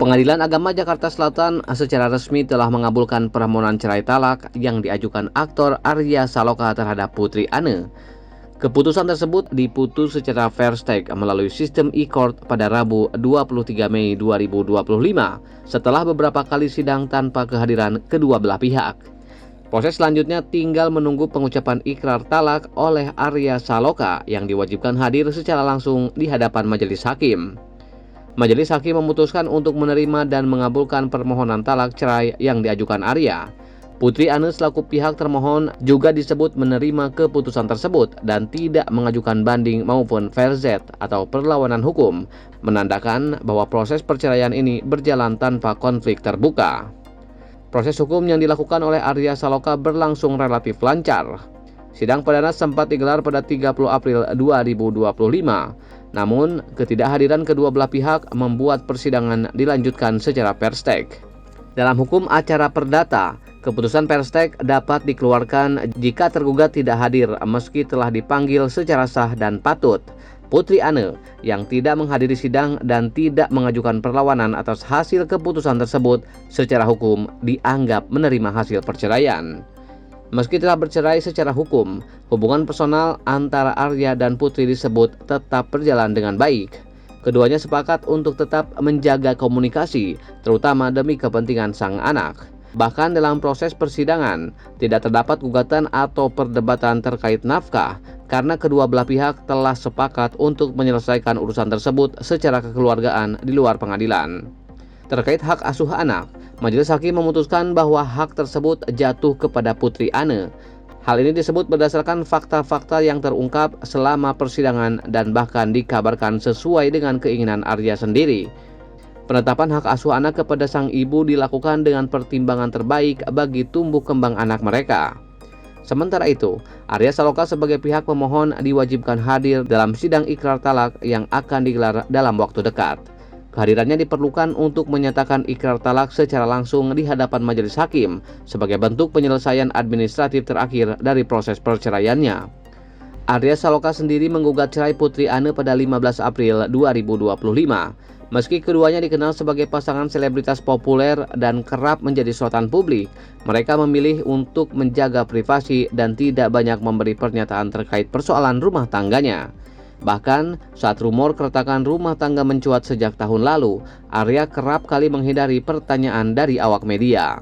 Pengadilan Agama Jakarta Selatan secara resmi telah mengabulkan permohonan cerai talak yang diajukan aktor Arya Saloka terhadap Putri Ane. Keputusan tersebut diputus secara fair stake melalui sistem e-court pada Rabu 23 Mei 2025 setelah beberapa kali sidang tanpa kehadiran kedua belah pihak. Proses selanjutnya tinggal menunggu pengucapan ikrar talak oleh Arya Saloka yang diwajibkan hadir secara langsung di hadapan majelis hakim. Majelis hakim memutuskan untuk menerima dan mengabulkan permohonan talak cerai yang diajukan Arya. Putri Ane selaku pihak termohon juga disebut menerima keputusan tersebut dan tidak mengajukan banding maupun verzet atau perlawanan hukum, menandakan bahwa proses perceraian ini berjalan tanpa konflik terbuka. Proses hukum yang dilakukan oleh Arya Saloka berlangsung relatif lancar. Sidang perdana sempat digelar pada 30 April 2025. Namun, ketidakhadiran kedua belah pihak membuat persidangan dilanjutkan secara fair stake. Dalam hukum acara perdata, keputusan fair stake dapat dikeluarkan jika tergugat tidak hadir meski telah dipanggil secara sah dan patut. Putri Ane yang tidak menghadiri sidang dan tidak mengajukan perlawanan atas hasil keputusan tersebut secara hukum dianggap menerima hasil perceraian. Meski telah bercerai secara hukum, hubungan personal antara Arya dan Putri disebut tetap berjalan dengan baik. Keduanya sepakat untuk tetap menjaga komunikasi, terutama demi kepentingan sang anak. Bahkan dalam proses persidangan, tidak terdapat gugatan atau perdebatan terkait nafkah, karena kedua belah pihak telah sepakat untuk menyelesaikan urusan tersebut secara kekeluargaan di luar pengadilan. Terkait hak asuh anak, majelis hakim memutuskan bahwa hak tersebut jatuh kepada Putri Ane. Hal ini disebut berdasarkan fakta-fakta yang terungkap selama persidangan dan bahkan dikabarkan sesuai dengan keinginan Arya sendiri. Penetapan hak asuh anak kepada sang ibu dilakukan dengan pertimbangan terbaik bagi tumbuh kembang anak mereka. Sementara itu, Arya Saloka sebagai pihak pemohon diwajibkan hadir dalam sidang ikrar talak yang akan digelar dalam waktu dekat. Kehadirannya diperlukan untuk menyatakan ikrar talak secara langsung di hadapan majelis hakim sebagai bentuk penyelesaian administratif terakhir dari proses perceraiannya. Arya Saloka sendiri menggugat cerai Putri Ane pada 15 April 2025. Meski keduanya dikenal sebagai pasangan selebritas populer dan kerap menjadi sorotan publik, mereka memilih untuk menjaga privasi dan tidak banyak memberi pernyataan terkait persoalan rumah tangganya. Bahkan saat rumor keretakan rumah tangga mencuat sejak tahun lalu, Arya kerap kali menghindari pertanyaan dari awak media.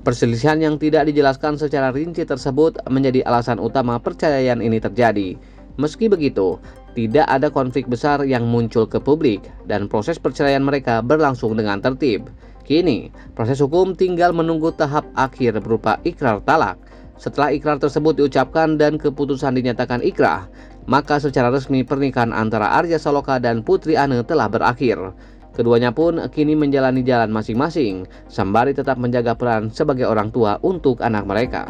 Perselisihan yang tidak dijelaskan secara rinci tersebut menjadi alasan utama perceraian ini terjadi. Meski begitu, tidak ada konflik besar yang muncul ke publik dan proses perceraian mereka berlangsung dengan tertib. Kini, proses hukum tinggal menunggu tahap akhir berupa ikrar talak. Setelah ikrar tersebut diucapkan dan keputusan dinyatakan ikrah, maka secara resmi pernikahan antara Arya Saloka dan Putri Ane telah berakhir. Keduanya pun kini menjalani jalan masing-masing, sembari tetap menjaga peran sebagai orang tua untuk anak mereka.